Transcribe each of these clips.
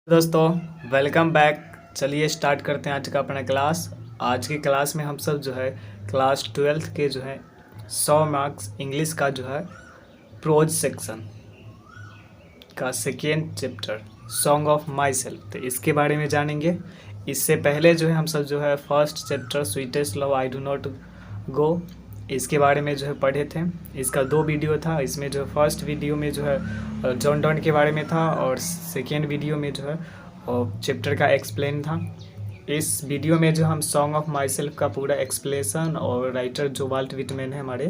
दोस्तों welcome back. चलिए start करते हैं आज का अपना क्लास। आज की क्लास में हम सब जो है क्लास 12th के जो है 100 मार्क्स इंग्लिश का जो है प्रोज सेक्शन का second chapter song of my self, तो इसके बारे में जानेंगे। इससे पहले जो है हम सब जो है first chapter sweetest love I do not go, इसके बारे में जो है पढ़े थे। इसका 2 वीडियो था। इसमें जो फर्स्ट वीडियो में जो है जॉन डॉन के बारे में था और सेकेंड वीडियो में जो है चैप्टर का एक्सप्लेन था। इस वीडियो में जो हम सॉन्ग ऑफ माई सेल्फ का पूरा एक्सप्लेनेशन और राइटर जो वाल्ट विटमैन है हमारे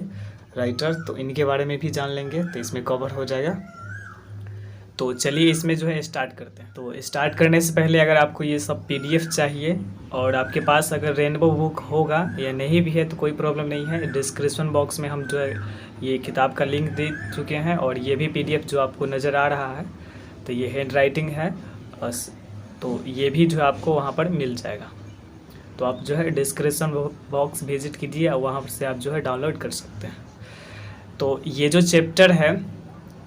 राइटर, तो इनके बारे में भी जान लेंगे, तो इसमें कवर हो जाएगा। तो चलिए इसमें जो है स्टार्ट करते हैं। तो स्टार्ट करने से पहले अगर आपको ये सब PDF चाहिए और आपके पास अगर रेनबो बुक होगा या नहीं भी है तो कोई प्रॉब्लम नहीं है। डिस्क्रिप्शन बॉक्स में हम जो है ये किताब का लिंक दे चुके हैं और ये भी PDF जो आपको नज़र आ रहा है, तो ये हैंड राइटिंग है, तो ये भी जो है आपको वहाँ पर मिल जाएगा। तो आप जो है डिस्क्रिप्शन बॉक्स विजिट कीजिए और वहाँ से आप जो है डाउनलोड कर सकते हैं। तो ये जो चैप्टर है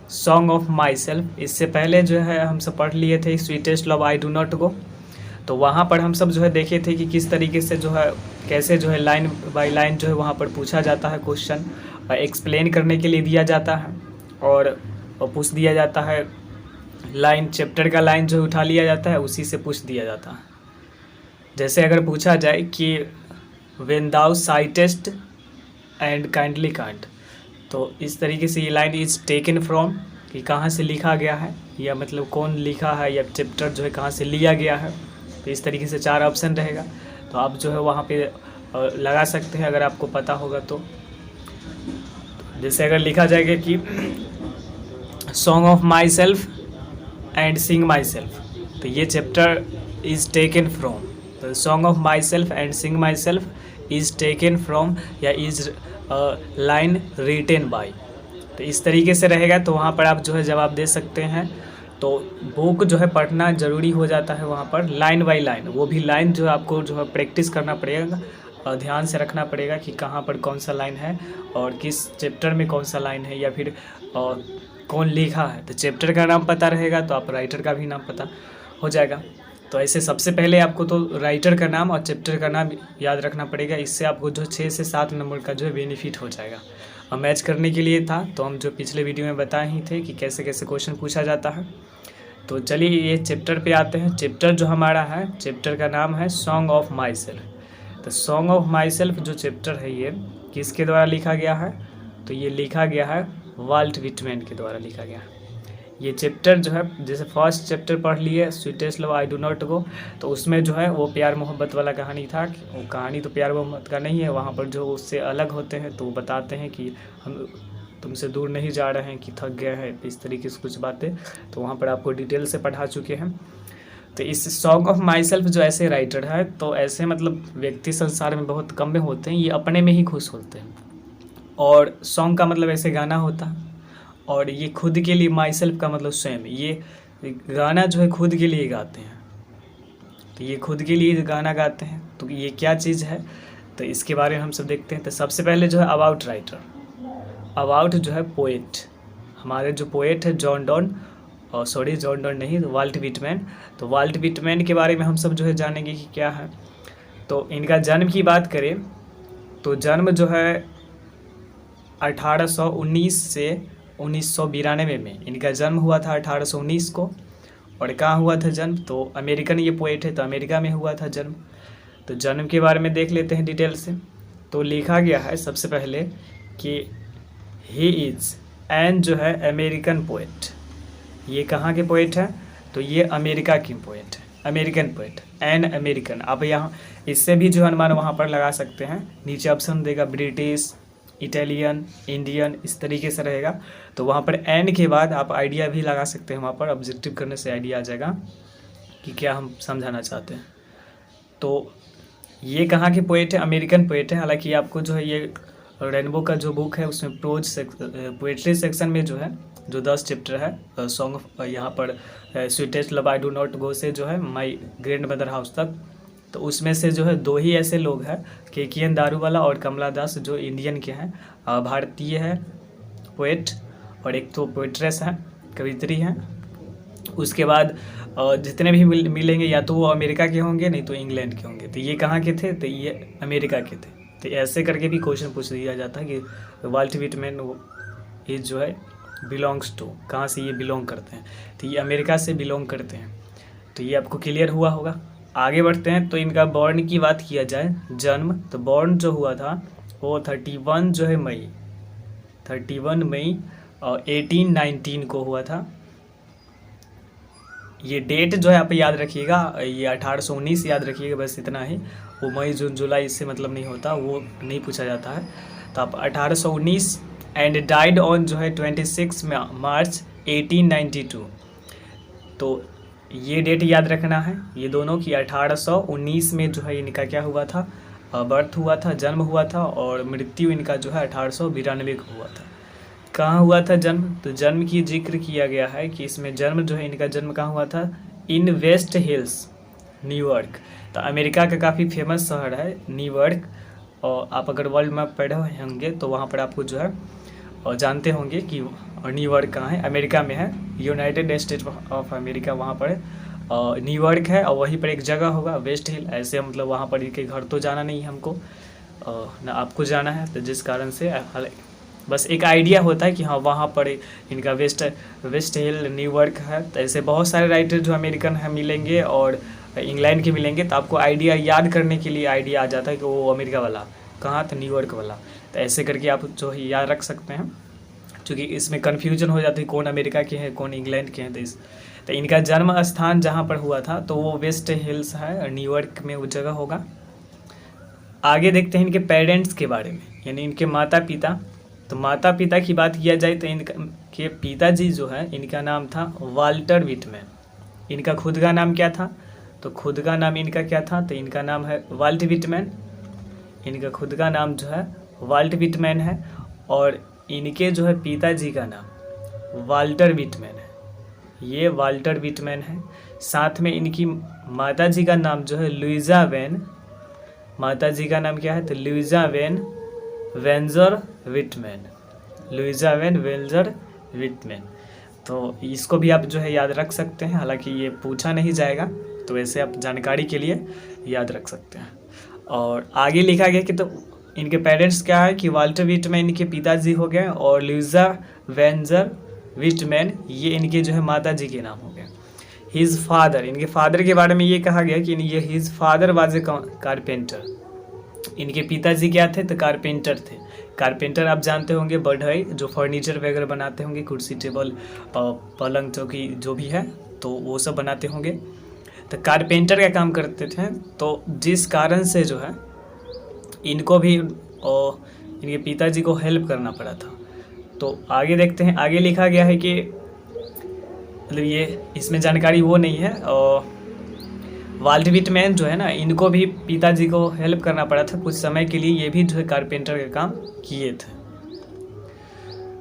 सॉन्ग ऑफ माई सेल्फ, इससे पहले जो है हम सब पढ़ लिए थे sweetest love I do not go. तो वहाँ पर हम सब जो है देखे थे कि किस तरीके से जो है कैसे जो है लाइन बाय लाइन जो है वहाँ पर पूछा जाता है क्वेश्चन, एक्सप्लेन करने के लिए दिया जाता है और पूछ दिया जाता है। लाइन चैप्टर का लाइन जो उठा लिया जाता है उसी से पूछ दिया जाता है। जैसे अगर पूछा जाए कि when thou citest and kindly can't, तो इस तरीके से ये लाइन इज़ टेकन फ्रॉम, कि कहाँ से लिखा गया है या मतलब कौन लिखा है या चैप्टर जो है कहाँ से लिया गया है। तो इस तरीके से 4 ऑप्शन रहेगा, तो आप जो है वहाँ पे लगा सकते हैं अगर आपको पता होगा तो। जैसे अगर लिखा जाएगा कि song of my self and Singh my self, तो ये चैप्टर इज़ टेकन फ्रॉम, तो song of my self and Singh my self is taken from या इज़ लाइन रिटेन बाय, तो इस तरीके से रहेगा। तो वहाँ पर आप जो है जवाब दे सकते हैं। तो बुक जो है पढ़ना ज़रूरी हो जाता है वहाँ पर लाइन बाय लाइन, वो भी लाइन जो आपको जो है प्रैक्टिस करना पड़ेगा और ध्यान से रखना पड़ेगा कि कहाँ पर कौन सा लाइन है और किस चैप्टर में कौन सा लाइन है या फिर कौन लिखा है। तो चैप्टर का नाम पता रहेगा तो आप राइटर का भी नाम पता हो जाएगा। तो ऐसे सबसे पहले आपको तो राइटर का नाम और चैप्टर का नाम याद रखना पड़ेगा। इससे आपको जो 6 से 7 नंबर का जो है बेनिफिट हो जाएगा। और मैच करने के लिए था तो हम जो पिछले वीडियो में बताए ही थे कि कैसे कैसे क्वेश्चन पूछा जाता है। तो चलिए ये चैप्टर पे आते हैं। चैप्टर जो हमारा है, चैप्टर का नाम है सॉन्ग ऑफ माई सेल्फ। तो सॉन्ग ऑफ माई सेल्फ जो चैप्टर है ये किसके द्वारा लिखा गया है, तो ये लिखा गया है वाल्ट विटमैन के द्वारा लिखा गया है। ये चैप्टर जो है जैसे फर्स्ट चैप्टर पढ़ लिए sweetest love I do not go, तो उसमें जो है वो प्यार मोहब्बत वाला कहानी था। वो कहानी तो प्यार मोहब्बत का नहीं है, वहाँ पर जो उससे अलग होते हैं तो वो बताते हैं कि हम तुमसे दूर नहीं जा रहे हैं, कि थक गए हैं, इस तरीके से कुछ बातें तो वहाँ पर आपको डिटेल से पढ़ा चुके हैं। तो इस सॉन्ग ऑफ माई सेल्फ जो ऐसे राइटर है, तो ऐसे मतलब व्यक्ति संसार में बहुत कम में होते हैं, ये अपने में ही खुश होते हैं। और सॉन्ग का मतलब ऐसे गाना होता है और ये खुद के लिए माई सेल्फ का मतलब स्वयं, ये गाना जो है खुद के लिए गाते हैं। तो ये खुद के लिए गाना गाते हैं, तो ये क्या चीज़ है तो इसके बारे में हम सब देखते हैं। तो सबसे पहले जो है अबाउट राइटर, अबाउट जो है पोएट, हमारे जो पोएट है जॉन डॉन, और सॉरी जॉन डॉन नहीं, तो वाल्ट विटमैन। तो वाल्ट विटमैन के बारे में हम सब जो है जानेंगे कि क्या है। तो इनका जन्म की बात करें तो जन्म जो है 1819 से 1992 में इनका जन्म हुआ था, 1819 को। और कहाँ हुआ था जन्म, तो अमेरिकन ये पोएट है तो अमेरिका में हुआ था जन्म। तो जन्म के बारे में देख लेते हैं डिटेल से। तो लिखा गया है सबसे पहले कि ही इज़ एन जो है अमेरिकन पोएट। ये कहाँ के पोएट है, तो ये अमेरिका की पोएट है, अमेरिकन पोएट, एन अमेरिकन। आप यहाँ इससे भी जो अनुमान वहाँ पर लगा सकते हैं, नीचे ऑप्शन देगा ब्रिटिश, इटालियन, इंडियन, इस तरीके से रहेगा। तो वहाँ पर एन के बाद आप आइडिया भी लगा सकते हैं, वहाँ पर ऑब्जेक्टिव करने से आइडिया आ जाएगा कि क्या हम समझाना चाहते हैं। तो ये कहाँ के पोएट है, अमेरिकन पोएट है। हालांकि आपको जो है ये रेनबो का जो बुक है उसमें पोएट्री सेक्शन में जो है जो 10 चैप्टर है सॉन्ग ऑफ, यहाँ पर sweetest love I do not go से जो है माई ग्रैंड मदर हाउस तक, तो उसमें से जो है 2 ही ऐसे लोग हैं, KKN दारूवाला और कमला दास, जो इंडियन के हैं, भारतीय है पोएट, और एक तो पोएट्रेस है, कवित्री हैं। उसके बाद और जितने भी मिलेंगे या तो वो अमेरिका के होंगे, नहीं तो इंग्लैंड के होंगे। तो ये कहाँ के थे? तो ये अमेरिका के थे। तो ऐसे करके भी क्वेश्चन पूछ दिया जाता है कि वाल्ट व्हिटमैन ये जो है बिलोंग्स टू, कहाँ से ये बिलोंग करते हैं? तो ये अमेरिका से बिलोंग करते हैं। तो ये आपको क्लियर हुआ होगा। आगे बढ़ते हैं। तो इनका बॉर्न की बात किया जाए, जन्म, तो बॉर्न जो हुआ था वो 31 जो है मई 31 मई और 1819 को हुआ था। ये डेट जो है आप याद रखिएगा, ये 1819 याद रखिएगा, बस इतना ही। वो मई जून जुलाई इससे मतलब नहीं होता, वो नहीं पूछा जाता है। तो आप 1819 एंड डाइड ऑन जो है 26 मार्च 1892। तो ये डेट याद रखना है ये दोनों की। 1819 में जो है इनका क्या हुआ था? बर्थ हुआ था, जन्म हुआ था, और मृत्यु इनका जो है 1892 को हुआ था। कहाँ हुआ था जन्म? तो जन्म की जिक्र किया गया है कि इसमें जन्म जो है इनका जन्म कहाँ हुआ था? इन वेस्ट हिल्स, न्यूयॉर्क। तो अमेरिका का काफ़ी फेमस शहर है न्यूयॉर्क। और आप अगर वर्ल्ड मैप पढ़े होंगे तो वहाँ पर आपको जो है और जानते होंगे कि न्यूयॉर्क कहाँ है, अमेरिका में है। यूनाइटेड स्टेट्स ऑफ अमेरिका वहाँ पर न्यूयॉर्क है। और वहीं पर एक जगह होगा वेस्ट हिल, ऐसे मतलब वहाँ पर इनके घर तो जाना नहीं है हमको, ना आपको जाना है। तो जिस कारण से बस एक आइडिया होता है कि हाँ वहाँ पर इनका वेस्ट हिल न्यूयॉर्क है। तो ऐसे बहुत सारे राइटर जो अमेरिकन है मिलेंगे और इंग्लैंड के मिलेंगे। तो आपको आइडिया याद करने के लिए आइडिया आ जाता है कि वो अमेरिका वाला कहाँ था, न्यूयॉर्क वाला। तो ऐसे करके आप जो है याद रख सकते हैं, क्योंकि इसमें कन्फ्यूजन हो जाती है कौन अमेरिका के हैं कौन इंग्लैंड के हैं। तो इनका जन्म स्थान जहाँ पर हुआ था तो वो वेस्ट हिल्स है, न्यूयॉर्क में वो जगह होगा। आगे देखते हैं इनके पेरेंट्स के बारे में, यानी इनके माता पिता। तो माता पिता की बात किया जाए तो इनके पिताजी जो है इनका नाम था वाल्टर व्हिटमैन। इनका खुद का नाम क्या था? तो खुद का नाम इनका क्या था? तो इनका नाम है वाल्ट व्हिटमैन। इनका खुद का नाम जो है वाल्ट व्हिटमैन है। और इनके जो है पिताजी का नाम वाल्टर व्हिटमैन है, ये वाल्टर व्हिटमैन है। साथ में इनकी माताजी का नाम जो है लुइजा वेन। माताजी का नाम क्या है? तो Louisa Van Wenger Whitman, Louisa Van Wenger Whitman. तो इसको भी आप जो है याद रख सकते हैं, हालांकि ये पूछा नहीं जाएगा, तो वैसे आप जानकारी के लिए याद रख सकते हैं। और आगे लिखा गया कि तो इनके पेरेंट्स क्या है कि वाल्टर व्हिटमैन इनके पिताजी हो गए और लुइजा वेंजर व्हिटमैन ये इनके जो है माताजी के नाम हो गए। हिज फादर, इनके फादर के बारे में ये कहा गया कि ये his father was a carpenter. इनके पिताजी क्या थे? तो कारपेंटर थे। कारपेंटर आप जानते होंगे, बढ़ई जो फर्नीचर वगैरह बनाते होंगे, कुर्सी टेबल पलंग चौकी जो भी है तो वो सब बनाते होंगे। तो कारपेंटर का काम करते थे। तो जिस कारण से जो है इनको भी और इनके पिताजी को हेल्प करना पड़ा था। तो आगे देखते हैं, आगे लिखा गया है कि मतलब ये इसमें जानकारी वो नहीं है। और वाल्ट व्हिटमैन जो है ना, इनको भी पिताजी को हेल्प करना पड़ा था कुछ समय के लिए, ये भी जो है कारपेंटर का काम किए थे।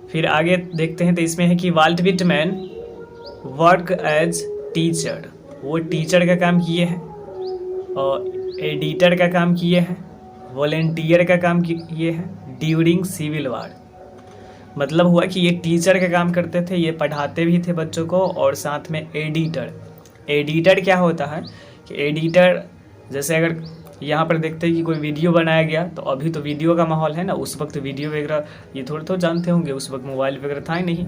फिर आगे देखते हैं तो इसमें है कि Walt Whitman work as teacher, वो टीचर का काम किए हैं और एडिटर का काम किए हैं, वॉलेंटियर का काम किए हैं ड्यूरिंग सिविल वार। मतलब हुआ कि ये टीचर का काम करते थे, ये पढ़ाते भी थे बच्चों को, और साथ में एडिटर। एडिटर क्या होता है कि एडिटर जैसे अगर यहाँ पर देखते हैं कि कोई वीडियो बनाया गया, तो अभी तो वीडियो का माहौल है ना, उस वक्त वीडियो वगैरह ये थोड़े तो जानते होंगे, उस वक्त मोबाइल वगैरह था ही नहीं।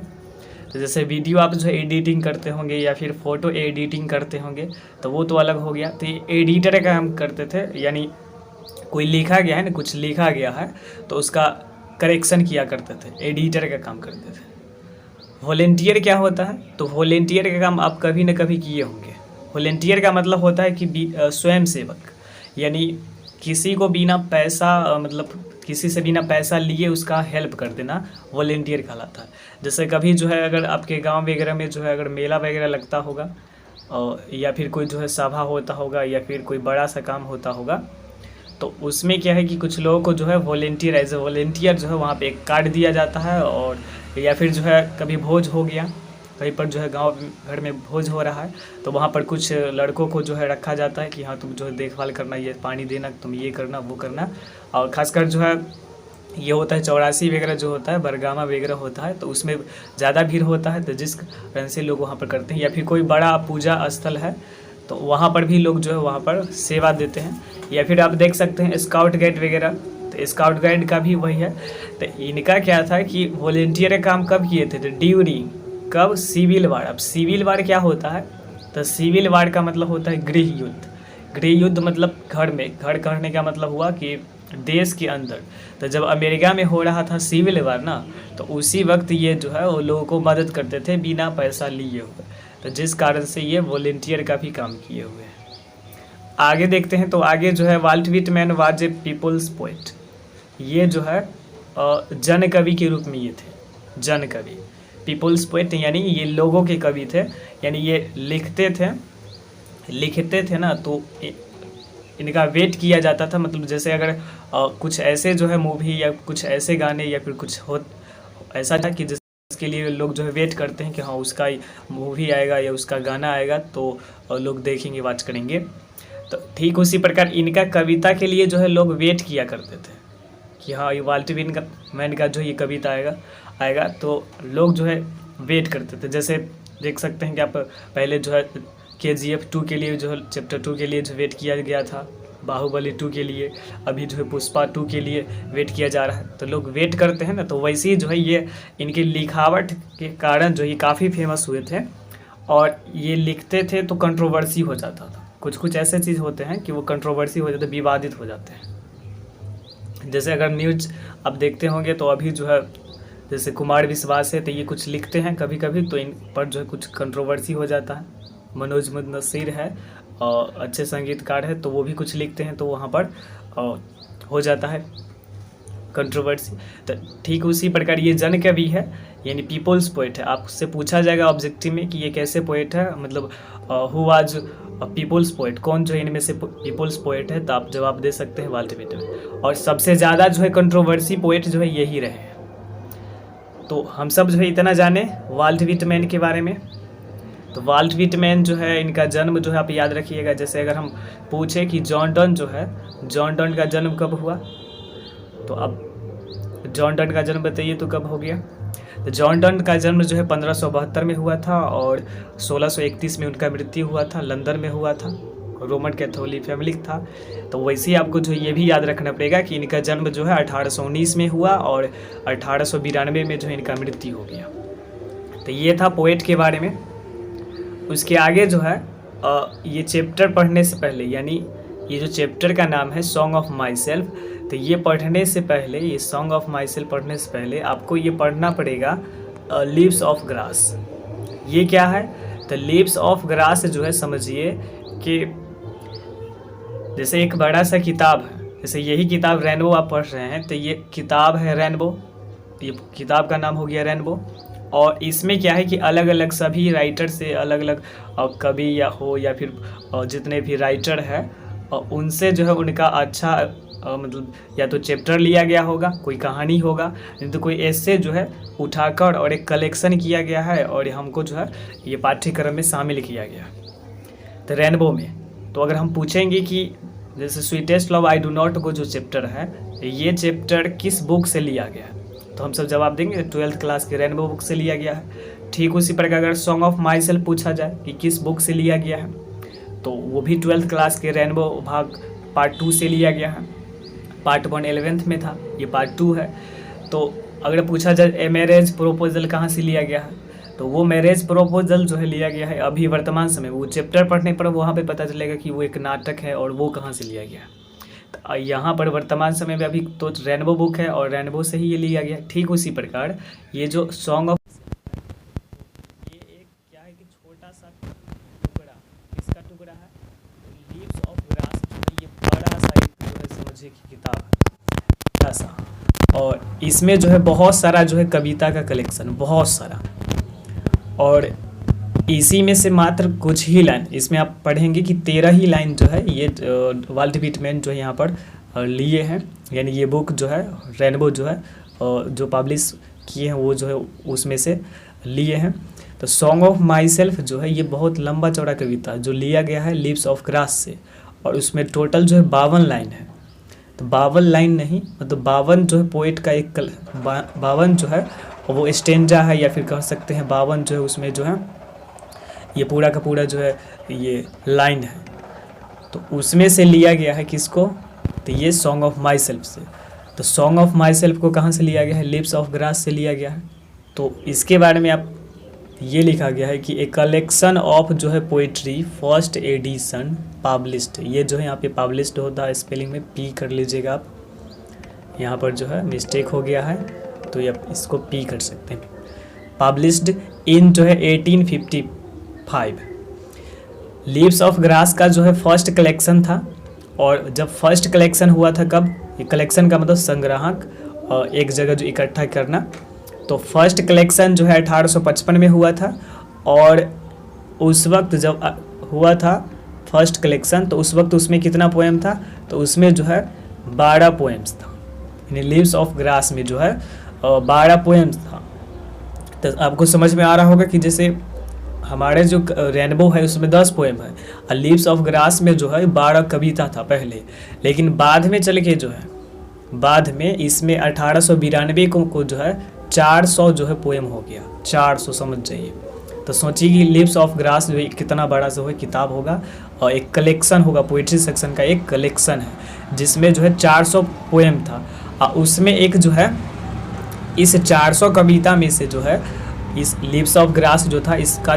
तो जैसे वीडियो आप जो है एडिटिंग करते होंगे या फिर फ़ोटो एडिटिंग करते होंगे तो वो तो अलग हो गया। तो ये एडिटर का काम करते थे, यानी कोई लिखा गया है ना, कुछ लिखा गया है तो उसका करेक्शन किया करते थे, एडिटर का काम करते थे। वॉलेंटियर क्या होता है? तो वॉलेंटियर का काम आप कभी न कभी किए होंगे। वॉलेंटियर का मतलब होता है कि स्वयं सेवक, यानी किसी को बिना पैसा मतलब किसी से बिना पैसा लिए उसका हेल्प कर देना वॉलेंटियर कहलाता है। जैसे कभी जो है अगर आपके गांव वगैरह में जो है अगर मेला वगैरह लगता होगा या फिर कोई जो है सभा होता होगा या फिर कोई बड़ा सा काम होता होगा, तो उसमें क्या है कि कुछ लोगों को जो है वॉलेंटियर एज ए वॉलेंटियर जो है वहाँ पे एक कार्ड दिया जाता है। और या फिर जो है कभी भोज हो गया, कहीं पर जो है गांव घर में भोज हो रहा है, तो वहाँ पर कुछ लड़कों को जो है रखा जाता है कि हाँ तुम जो है देखभाल करना, ये पानी देना, तुम ये करना वो करना। और ख़ासकर जो है ये होता है 84 वगैरह जो होता है, बरगामा वगैरह होता है, तो उसमें ज़्यादा भीड़ होता है, तो जिस कारण से लोग वहाँ पर करते हैं। या फिर कोई बड़ा पूजा स्थल है तो वहाँ पर भी लोग जो है वहाँ पर सेवा देते हैं। या फिर आप देख सकते हैं स्काउट गाइड वगैरह, तो स्काउट गाइड का भी वही है। तो इनका क्या था कि वॉलेंटियर काम कब किए थे, तो ड्यूरिंग कब, सिविल वार। अब सिविल वार क्या होता है, तो सिविल वार का मतलब होता है गृह युद्ध। गृह युद्ध मतलब घर में, घर कहने का मतलब हुआ कि देश के अंदर। तो जब अमेरिका में हो रहा था सिविल वार ना, तो उसी वक्त ये जो है वो लोगों को मदद करते थे बिना पैसा लिए हुए, तो जिस कारण से ये वॉलेंटियर का भी काम किए हुए हैं। आगे देखते हैं, तो आगे जो है Walt Whitman was a people's poet. ये जो है जन कवि के रूप में ये थे, जन कवि, पीपल्स पोएट, यानी ये लोगों के कवि थे। यानी ये लिखते थे ना, तो इनका वेट किया जाता था। मतलब जैसे अगर कुछ ऐसे जो है मूवी या कुछ ऐसे गाने या फिर कुछ हो ऐसा था कि जिसके लिए लोग जो है वेट करते हैं कि हाँ उसका मूवी आएगा या उसका गाना आएगा तो लोग देखेंगे, वॉच करेंगे। तो ठीक उसी प्रकार इनका कविता के लिए जो है लोग वेट किया करते थे कि हाँ ये वाल्ट व्हिटमैन का जो ये कविता आएगा तो लोग जो है वेट करते थे। जैसे देख सकते हैं कि आप पहले जो है KGF 2 के लिए जो है चैप्टर 2 के लिए जो वेट किया गया था, बाहुबली 2 के लिए, अभी जो है पुष्पा 2 के लिए वेट किया जा रहा है। तो लोग वेट करते हैं ना, तो वैसे ही जो है ये इनकी लिखावट के कारण जो ये काफ़ी फेमस हुए थे। और ये लिखते थे तो कंट्रोवर्सी हो जाता था। कुछ कुछ ऐसे चीज़ होते हैं कि वो कंट्रोवर्सी हो जाते, विवादित हो जाते हैं। जैसे अगर न्यूज आप देखते होंगे तो अभी जो है जैसे कुमार विश्वास है, तो ये कुछ लिखते हैं कभी कभी, तो इन पर जो है कुछ कंट्रोवर्सी हो जाता है। मनोज मुन्नसिर है और अच्छे संगीतकार है, तो वो भी कुछ लिखते हैं तो वहाँ पर हो जाता है कंट्रोवर्सी। तो ठीक उसी प्रकार ये जन कवि है, यानी पीपल्स पोएट है। आपसे पूछा जाएगा ऑब्जेक्टिव में कि ये कैसे पोएट है, मतलब हु वाज पीपल्स पोएट, कौन जो है इनमें से पीपल्स पोएट है, तो आप जवाब दे सकते हैं वाल्ट व्हिटमैन। और सबसे ज़्यादा जो है कंट्रोवर्सी पोएट जो है यही रहे हैं। तो हम सब जो है इतना जाने वाल्ट व्हिटमैन के बारे में। तो वाल्ट व्हिटमैन जो है इनका जन्म जो है आप याद रखिएगा। जैसे अगर हम पूछे कि जॉन डन जो है, जॉन डन का जन्म कब हुआ, तो अब जॉन डन का जन्म बताइए तो कब हो गया। तो जॉन डन का जन्म जो है 1572 में हुआ था और 1631 में उनका मृत्यु हुआ था। लंदन में हुआ था, रोमन कैथोलिक फैमिली था। तो वैसे ही आपको जो ये भी याद रखना पड़ेगा कि इनका जन्म जो है 1819 में हुआ और 1892 में जो है इनका मृत्यु हो गया। तो ये था पोएट के बारे में। उसके आगे जो है ये चैप्टर पढ़ने से पहले, यानी ये जो चैप्टर का नाम है सॉन्ग ऑफ माई सेल्फ, तो ये पढ़ने से पहले, ये सॉन्ग ऑफ माई सेल्फ पढ़ने से पहले आपको ये पढ़ना पड़ेगा लीव्स ऑफ ग्रास। ये क्या है, तो लीव्स ऑफ ग्रास जो है समझिए कि जैसे एक बड़ा सा किताब है, जैसे यही किताब रेनबो आप पढ़ रहे हैं, तो ये किताब है रेनबो, ये किताब का नाम हो गया रेनबो। और इसमें क्या है कि अलग अलग सभी राइटर से अलग अलग कवि या हो या फिर जितने भी राइटर है उनसे जो है उनका अच्छा मतलब या तो चैप्टर लिया गया होगा, कोई कहानी होगा, नहीं तो कोई ऐसे जो है उठाकर और एक कलेक्शन किया गया है और हमको जो है ये पाठ्यक्रम में शामिल किया गया। तो रेनबो में तो अगर हम पूछेंगे कि जैसे sweetest love I do not go जो चैप्टर है, ये चैप्टर किस बुक से लिया गया है, तो हम सब जवाब देंगे 12th क्लास के रेनबो बुक से लिया गया है। ठीक उसी प्रकार अगर सॉन्ग ऑफ माई सेल्फ पूछा जाए कि किस बुक से लिया गया है, तो वो भी 12th क्लास के रेनबो भाग पार्ट 2 से लिया गया है। पार्ट 1 11th में था, ये पार्ट 2 है। तो अगर पूछा जाए ए मैरिज प्रोपोजल कहाँ से लिया गया है, तो वो मैरिज प्रोपोजल जो है लिया गया है अभी वर्तमान समय, वो चैप्टर पढ़ने पर वहाँ पे पता चलेगा कि वो एक नाटक है और वो कहाँ से लिया गया। तो यहाँ पर वर्तमान समय में अभी तो रेनबो बुक है और रेनबो से ही ये लिया गया। ठीक उसी प्रकार ये जो सॉन्ग ऑफ, ये एक क्या है कि छोटा सा टुकड़ा, किसका टुकड़ा है, लीव्स ऑफ ग्रास जो है ये बड़ा सा एक जो है समझिए कि किताब है बड़ा सा, और इसमें जो है बहुत सारा जो है कविता का कलेक्शन, बहुत सारा, और इसी में से मात्र कुछ ही लाइन इसमें आप पढ़ेंगे कि 13 ही लाइन जो है ये वाल्ट व्हिटमैन जो है यहाँ पर लिए हैं। यानी ये बुक जो है रेनबो जो है जो पब्लिश किए हैं वो जो है उसमें से लिए हैं। तो सॉन्ग ऑफ माई सेल्फ जो है ये बहुत लंबा चौड़ा कविता जो लिया गया है लीव्स ऑफ ग्रास से, और उसमें टोटल जो है 52 लाइन है। तो 52 लाइन नहीं, मतलब 52 जो है पोएट का एक 52 जो है वो स्टेंजा है, या फिर कह सकते हैं 52 जो है उसमें जो है ये पूरा का पूरा जो है ये लाइन है। तो उसमें से लिया गया है किसको, तो ये सॉन्ग ऑफ माई सेल्फ से। तो सॉन्ग ऑफ माई सेल्फ को कहाँ से लिया गया है, लिप्स ऑफ ग्रास से लिया गया है। तो इसके बारे में आप ये लिखा गया है कि ए कलेक्शन ऑफ जो है पोइट्री फर्स्ट एडिशन पब्लिश्ड। ये जो है यहाँ पे पब्लिश्ड होता है, स्पेलिंग में पी कर लीजिएगा आप, यहाँ पर जो है मिस्टेक हो गया है तो ये आप इसको पी कर सकते हैं। पब्लिश्ड इन जो है 1855। लीव्स ऑफ ग्रास का जो है फर्स्ट कलेक्शन था, और जब फर्स्ट कलेक्शन हुआ था कब, ये कलेक्शन का मतलब संग्राहक एक जगह जो इकट्ठा करना, तो फर्स्ट कलेक्शन जो है 1855 में हुआ था। और उस वक्त जब हुआ था फर्स्ट कलेक्शन तो उस वक्त उसमें कितना पोएम था, तो उसमें जो है 12 पोएम्स था, यानी लीव्स ऑफ ग्रास में जो है 12 पोएम्स था। तो आपको समझ में आ रहा होगा कि जैसे हमारे जो रेनबो है उसमें 10 पोएम है, और लीव्स ऑफ ग्रास में जो है 12 कविता था पहले, लेकिन बाद में चल के जो है बाद में इसमें 1892 को जो है 400 जो है पोएम हो गया, 400 समझ जाइए। तो सोचिए कि लिप्स ऑफ ग्रास जो है कितना बड़ा जो है किताब होगा, और एक कलेक्शन होगा, पोइट्री सेक्शन का एक कलेक्शन है जिसमें जो है 400 पोएम था। और उसमें एक जो है इस 400 कविता में से जो है इस लिप्स ऑफ ग्रास जो था इसका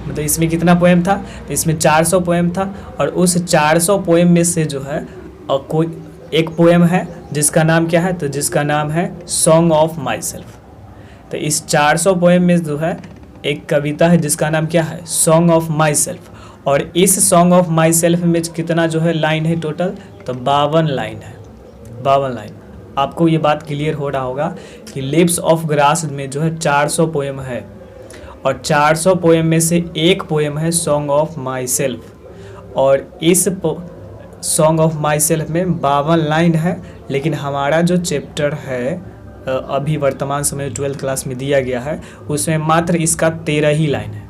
मतलब इसमें कितना पोएम था, तो इसमें 400 पोएम था। और उस 400 पोएम में से जो है कोई एक पोएम है जिसका नाम क्या है, तो जिसका नाम है सॉन्ग ऑफ माई सेल्फ। तो इस 400 पोएम में जो है एक कविता है जिसका नाम क्या है, सॉन्ग ऑफ माई सेल्फ। और इस सॉन्ग ऑफ माई सेल्फ में कितना जो है लाइन है टोटल, तो 52 लाइन है, 52 लाइन। आपको ये बात क्लियर हो रहा होगा कि लिप्स ऑफ ग्रास में जो है 400 पोएम है, और 400 पोएम में से एक पोएम है सॉन्ग ऑफ माई सेल्फ। और इस सॉन्ग ऑफ माई सेल्फ में 52 लाइन है, लेकिन हमारा जो चैप्टर है अभी वर्तमान समय 12th क्लास में दिया गया है उसमें मात्र इसका 13 ही लाइन है।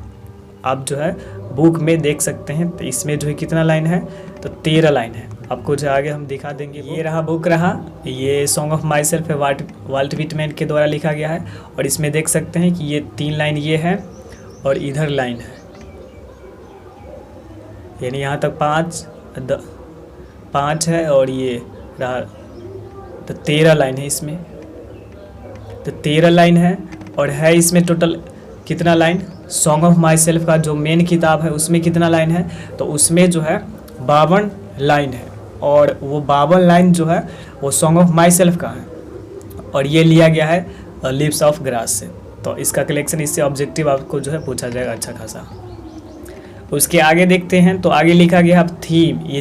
आप जो है बुक में देख सकते हैं, तो इसमें जो है कितना लाइन है, तो 13 लाइन है। आपको जो आगे हम दिखा देंगे। ये रहा बुक रहा, ये सॉन्ग ऑफ माई सेल्फ है, वाल्ट विटमैन के द्वारा लिखा गया है। और इसमें देख सकते हैं कि ये 3 लाइन ये है और इधर लाइन है, यानी यहाँ तक 5 है, और ये रहा तो 13 लाइन है इसमें। तो 13 लाइन है, और है इसमें टोटल कितना line, song of my self का जो मेन किताब है उसमें कितना लाइन है, तो उसमें जो है 52 लाइन है। और वो 52 लाइन जो है वो सॉन्ग ऑफ माई सेल्फ का है, और ये लिया गया है लिप्स ऑफ ग्रास से। तो इसका कलेक्शन, इससे ऑब्जेक्टिव आपको जो है पूछा जाएगा अच्छा खासा। उसके आगे देखते हैं, तो आगे लिखा गया अब थीम। ये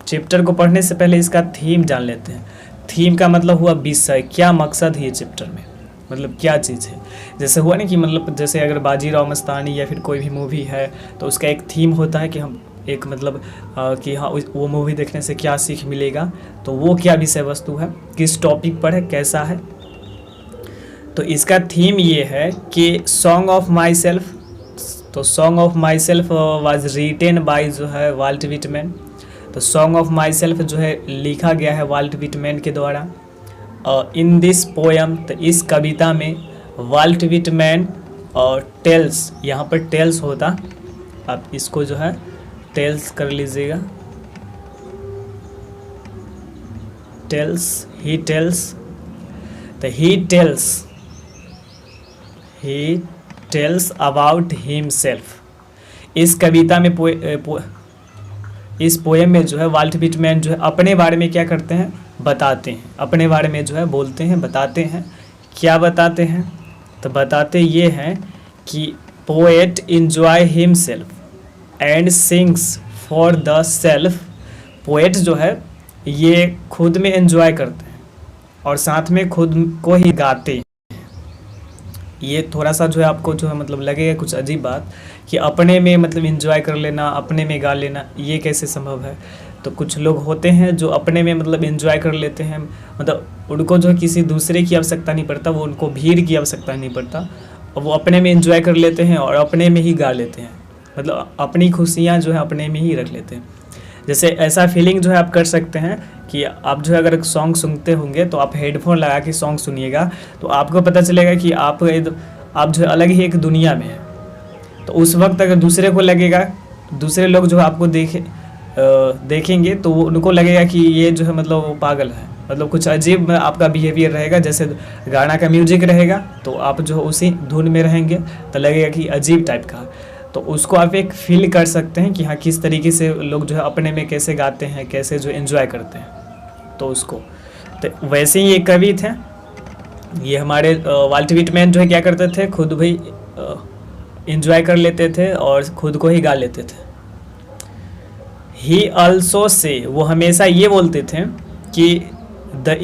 चैप्टर को पढ़ने से पहले इसका थीम जान लेते हैं। थीम का मतलब हुआ विषय, क्या मकसद है ये चैप्टर में, मतलब क्या चीज़ है। जैसे हुआ ना कि मतलब जैसे अगर बाजीराव मस्तानी या फिर कोई भी मूवी है तो उसका एक थीम होता है कि हम एक मतलब कि हाँ वो मूवी देखने से क्या सीख मिलेगा, तो वो क्या विषय वस्तु है, किस टॉपिक पर है, कैसा है। तो इसका थीम ये है कि सॉन्ग ऑफ माई सेल्फ। तो song of my self was written by जो है वाल्ट विटमैन। तो सॉन्ग ऑफ माई सेल्फ जो है लिखा गया है वाल्ट विटमैन के द्वारा। इन दिस पोएम, तो इस कविता में वाल्ट विटमैन और टेल्स, यहाँ पर टेल्स होता, आप इसको जो है टेल्स कर लीजिएगा, टेल्स, ही टेल्स। तो ही टेल्स अबाउट हिमसेल्फ। इस कविता में इस पोएम में जो है वाल्ट विटमैन जो है अपने बारे में क्या करते हैं, बताते हैं, अपने बारे में जो है बोलते हैं, बताते हैं। क्या बताते हैं, तो बताते ये हैं कि poet enjoy himself and sings for the self. Poet जो है ये खुद में एंजॉय करते हैं और साथ में खुद को ही गाते हैं। ये थोड़ा सा जो है आपको जो है मतलब लगेगा कुछ अजीब बात कि अपने में मतलब एंजॉय कर लेना, अपने में गा लेना, ये कैसे संभव है। तो कुछ लोग होते हैं जो अपने में मतलब एंजॉय कर लेते हैं, मतलब उनको जो है किसी दूसरे की आवश्यकता नहीं पड़ता, वो उनको भीड़ की आवश्यकता नहीं पड़ता, और वो अपने में एंजॉय कर लेते हैं और अपने में ही गा लेते हैं, मतलब अपनी खुशियाँ जो है अपने में ही रख लेते हैं। जैसे ऐसा फीलिंग जो है आप कर सकते हैं कि आप जो है अगर सॉन्ग सुनते होंगे तो आप हेडफोन लगा के सॉन्ग सुनिएगा, तो आपको पता चलेगा कि आप जो है अलग ही एक दुनिया में हैं। तो उस वक्त अगर दूसरे को लगेगा, दूसरे लोग जो आपको देखेंगे तो उनको लगेगा कि ये जो है मतलब वो पागल है, मतलब कुछ अजीब आपका बिहेवियर रहेगा। जैसे गाना का म्यूजिक रहेगा तो आप जो उसी धुन में रहेंगे तो लगेगा कि अजीब टाइप का, तो उसको आप एक फील कर सकते हैं कि हाँ किस तरीके से लोग जो है अपने में कैसे गाते हैं, कैसे जो एंजॉय करते हैं। तो उसको तो वैसे ही एक कवि थे, ये हमारे वाल्ट व्हिटमैन जो है क्या करते थे, खुद भी एंजॉय कर लेते थे और खुद को ही गा लेते थे। ही ऑल्सो से, वो हमेशा ये बोलते थे कि that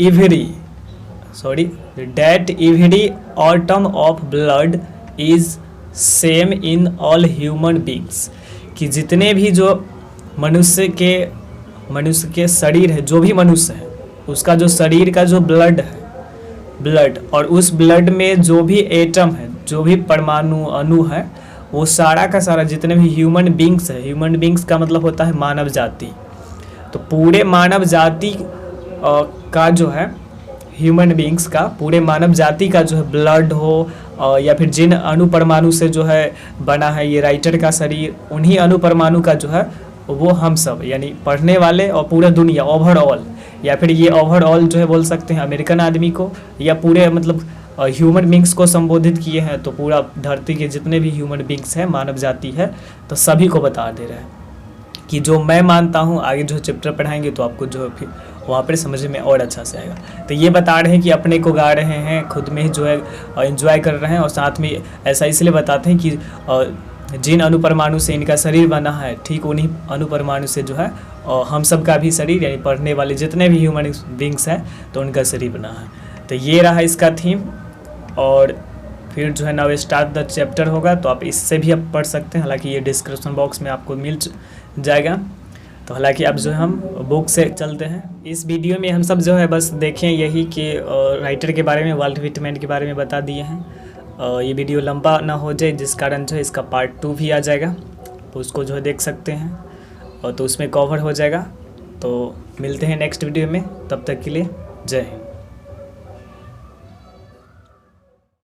every atom of blood is same in all human beings, कि जितने भी जो मनुष्य के शरीर है, जो भी मनुष्य है उसका जो शरीर का जो ब्लड और उस ब्लड में जो भी एटम है, जो भी परमाणु अणु है, वो सारा का सारा जितने भी ह्यूमन बींग्स है, ह्यूमन बींग्स का मतलब होता है मानव जाति, तो पूरे मानव जाति का जो है ह्यूमन बींग्स का, पूरे मानव जाति का जो है ब्लड हो या फिर जिन अणु परमाणु से जो है बना है ये राइटर का शरीर, उन्हीं अणु परमाणु का जो है वो हम सब यानी पढ़ने वाले और पूरा दुनिया ओवरऑल, या फिर ये ओवरऑल जो है बोल सकते हैं अमेरिकन आदमी को, या पूरे मतलब ह्यूमन बींग्स को संबोधित किए हैं। तो पूरा धरती के जितने भी ह्यूमन बींग्स हैं, मानव जाति है, तो सभी को बता दे रहे हैं कि जो मैं मानता हूँ। आगे जो चैप्टर पढ़ाएंगे तो आपको जो है फिर वहाँ पर समझ में और अच्छा से आएगा। तो ये बता रहे हैं कि अपने को गा रहे हैं, खुद में ही जो है एंजॉय कर रहे हैं, और साथ में ऐसा इसलिए बताते हैं कि जिन अणु परमाणु से इनका शरीर बना है, ठीक उन्हीं अणु परमाणु से जो है हम सब का भी शरीर यानी पढ़ने वाले जितने भी ह्यूमन बींग्स हैं तो उनका शरीर बना है। तो ये रहा इसका थीम, और फिर जो है नाउ स्टार्ट द चैप्टर होगा, तो आप इससे भी आप पढ़ सकते हैं, हालांकि ये डिस्क्रिप्शन बॉक्स में आपको मिल जाएगा। तो हालांकि अब जो है हम बुक से चलते हैं। इस वीडियो में हम सब जो है बस देखें यही कि राइटर के बारे में, वाल्ट व्हिटमैन के बारे में बता दिए हैं। ये वीडियो लंबा ना हो जाए, जिस कारण जो है इसका पार्ट 2 भी आ जाएगा, तो उसको जो है देख सकते हैं और तो उसमें कवर हो जाएगा। तो मिलते हैं नेक्स्ट वीडियो में, तब तक के लिए जय हिंद।